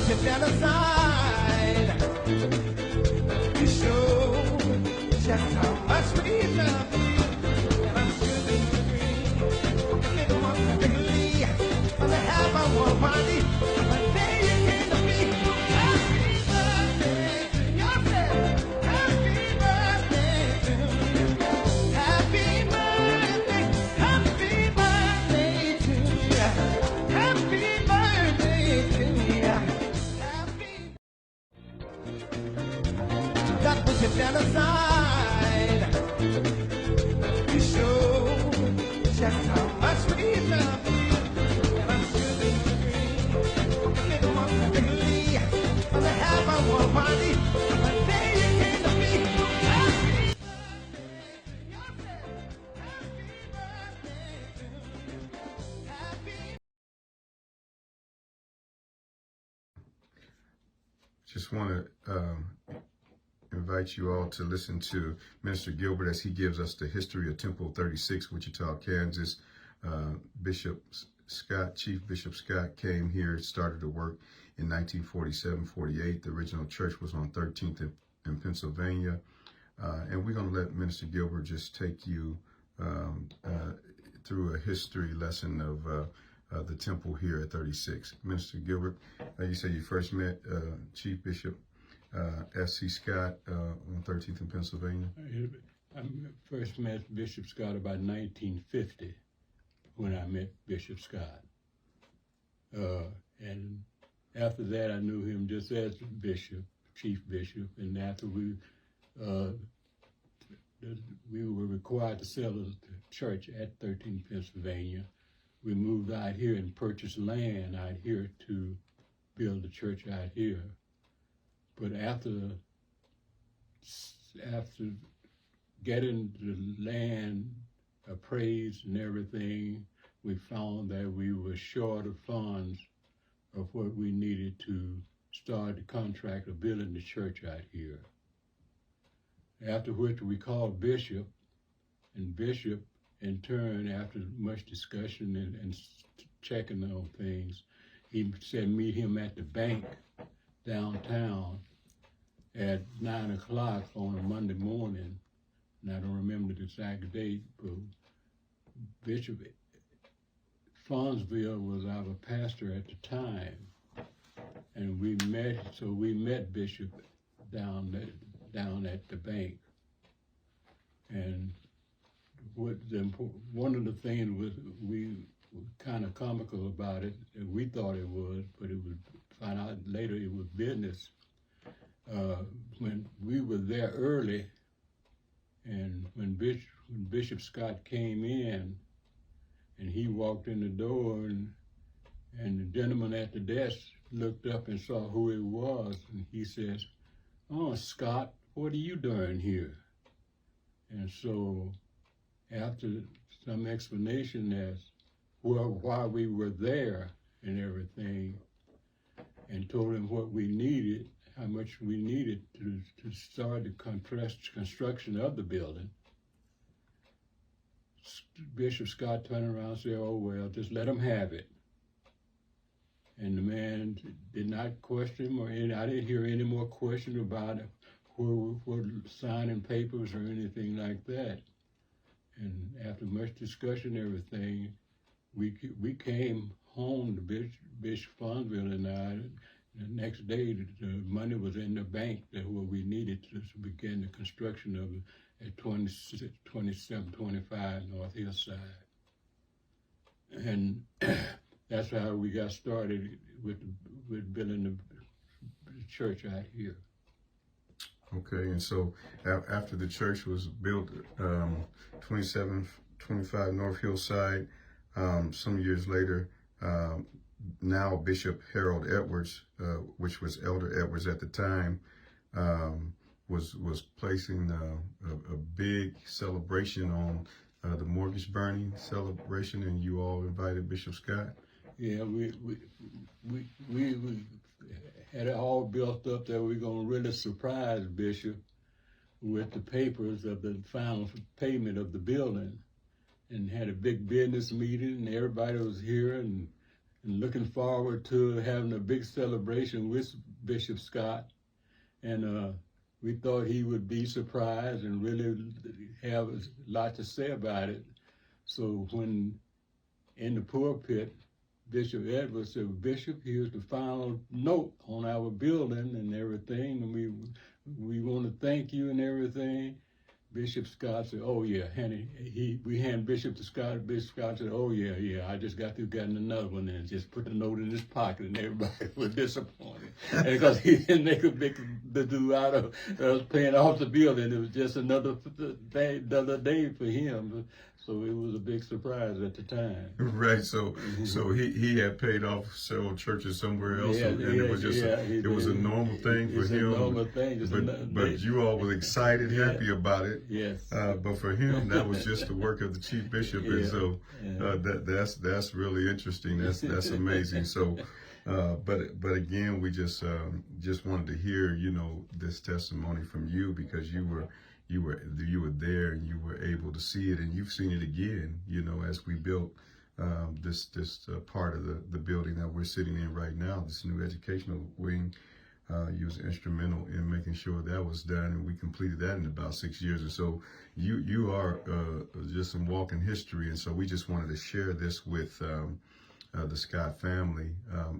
put your feet aside. You show just how much we love you. And I'm sure that you agree. If it wasn't really on the half I want money, but then you came to me. Happy birthday to yourself. Happy birthday to you. Happy birthday. Happy birthday to you. Happy birthday to you. Happy. That was your feet aside. You show just how much we love you. And I'm sure that you agree. If it wasn't really on the half I want money, but then you came to me. Happy birthday to yourself. Happy birthday to you. Happy. Just want to invite you all to listen to Minister Gilbert as he gives us the history of Temple 36, Wichita, Kansas. Bishop Scott, Chief Bishop Scott came here, started to work in 1947-48. The original church was on 13th in Pennsylvania. And we're going to let Minister Gilbert just take you through a history lesson of the temple here at 36. Minister Gilbert, you say you first met Chief Bishop S.C. Scott on 13th in Pennsylvania? I first met Bishop Scott about 1950 when I met Bishop Scott. And after that, I knew him just as bishop, chief bishop. And after we were required to sell the church at 13th Pennsylvania, we moved out here and purchased land out here to build the church out here. But after getting the land appraised and everything, we found that we were short of funds of what we needed to start the contract of building the church out here. After which we called Bishop, and Bishop, in turn, after much discussion and checking on things, he said meet him at the bank downtown at 9 o'clock on a Monday morning. And I don't remember the exact date, but Bishop Fonzville was our pastor at the time. And we met Bishop down at the bank. And one of the things was we were kind of comical about it, and we thought it was, but it was found out later it was business. When we were there early, and when Bishop Scott came in, and he walked in the door, and the gentleman at the desk looked up and saw who it was, and he says, "Oh, Scott, what are you doing here?" And so, after some explanation as why we were there and everything, and told him what we needed, how much we needed to start the construction of the building, Bishop Scott turned around and said, "Oh, well, just let him have it." And the man did not question or I didn't hear any more question about it, who signing papers or anything like that. And after much discussion and everything, we came home to Bishop Fonzville, and the next day the money was in the bank that what we needed to begin the construction of it at 2725 North Hillside. And that's how we got started with building the church out here. Okay, and so after the church was built, 2725 North Hillside, some years later, now Bishop Harold Edwards, which was Elder Edwards at the time, was placing a big celebration on the mortgage burning celebration, and you all invited Bishop Scott. Yeah, we had it all built up that we're gonna really surprise Bishop with the papers of the final payment of the building, and had a big business meeting, and everybody was here, and and looking forward to having a big celebration with Bishop Scott. And we thought he would be surprised and really have a lot to say about it. So when in the pulpit, Bishop Edwards said, "Bishop, here's the final note on our building and everything, and we want to thank you and everything." Bishop Scott said, "Oh yeah," and we hand Bishop to Scott. Bishop Scott said, "Oh yeah, I just got through getting another one," and just put the note in his pocket, and everybody was disappointed because he didn't make a big do out of paying off the building. It was just another day for him. So it was a big surprise at the time. Right. So he had paid off several churches somewhere else, and it was just it was a normal thing for him. A normal thing. But you all were excited, happy about it. Yes. But for him, that was just the work of the chief bishop, and so that's really interesting. That's amazing. So. But again, we just wanted to hear, this testimony from you, because you were there and you were able to see it, and you've seen it again, as we built this part of the building that we're sitting in right now, this new educational wing. You was instrumental in making sure that was done, and we completed that in about 6 years or so. You are just some walking history, and so we just wanted to share this with the Scott family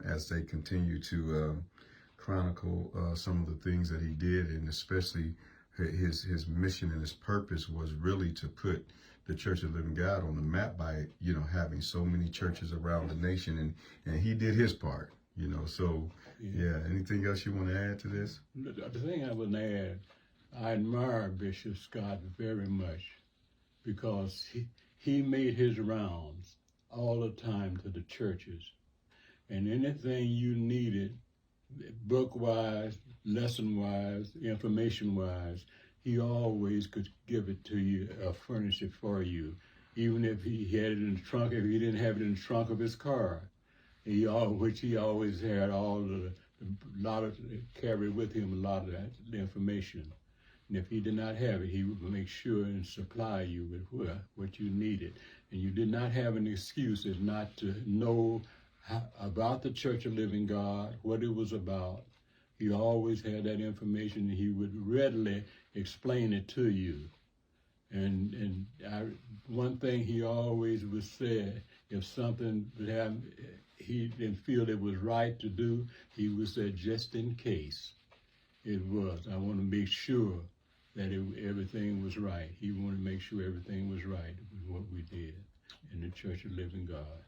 as they continue to chronicle some of the things that he did, and especially his mission and his purpose was really to put the Church of the Living God on the map by having so many churches around the nation, and he did his part. So anything else you want to add to this? The thing I would add, I admire Bishop Scott very much, because he made his rounds all the time to the churches, and anything you needed, book-wise, lesson-wise, information-wise, he always could give it to you, furnish it for you, even if he had it in the trunk. If he didn't have it in the trunk of his car, which he always had carried with him a lot of that information. And if he did not have it, he would make sure and supply you with what you needed. And you did not have an excuse as not to know about the Church of Living God, what it was about. He always had that information, and he would readily explain it to you. And one thing he always would say, if something would happen, he didn't feel it was right to do, he would say, just in case it was, I want to make sure that everything was right. He wanted to make sure everything was right with what we did in the Church of Living God.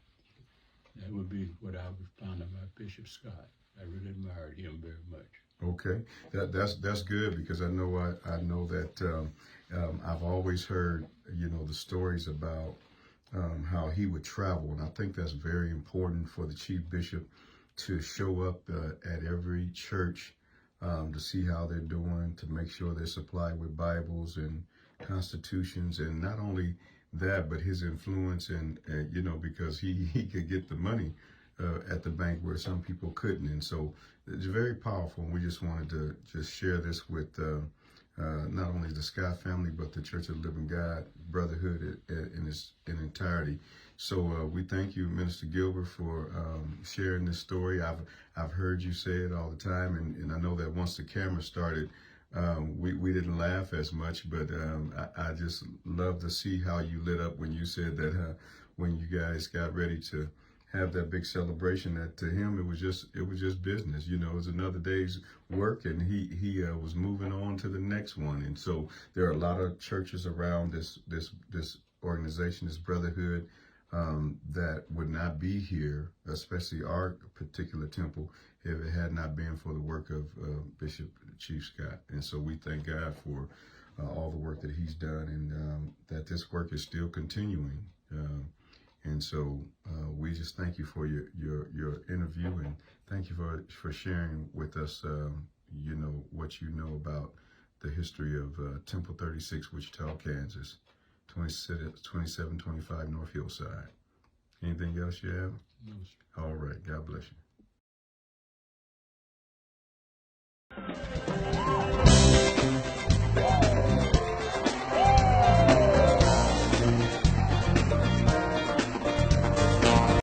That would be what I found about Bishop Scott. I really admired him very much. Okay, that's good, because I know that I've always heard the stories about how he would travel, and I think that's very important for the chief bishop to show up at every church to see how they're doing, to make sure they're supplied with Bibles and constitutions, and not only that, but his influence, and because he could get the money at the bank where some people couldn't, and so it's very powerful. And we just wanted to just share this with not only the Scott family, but the Church of the Living God Brotherhood in entirety. So we thank you, Minister Gilbert, for sharing this story. I've heard you say it all the time, and I know that once the camera started, we didn't laugh as much, but I just love to see how you lit up when you said that when you guys got ready to have that big celebration, that to him it was just business. It was another day's work, and he was moving on to the next one. And so there are a lot of churches around this organization, this brotherhood, that would not be here, especially our particular temple, if it had not been for the work of Bishop Chief Scott. And so we thank God for all the work that he's done, and that this work is still continuing. And so we just thank you for your interview, and thank you for sharing with us, what you know about the history of Temple 36, Wichita, Kansas, 2725 North Hillside. Anything else you have? No, sir. All right. God bless you.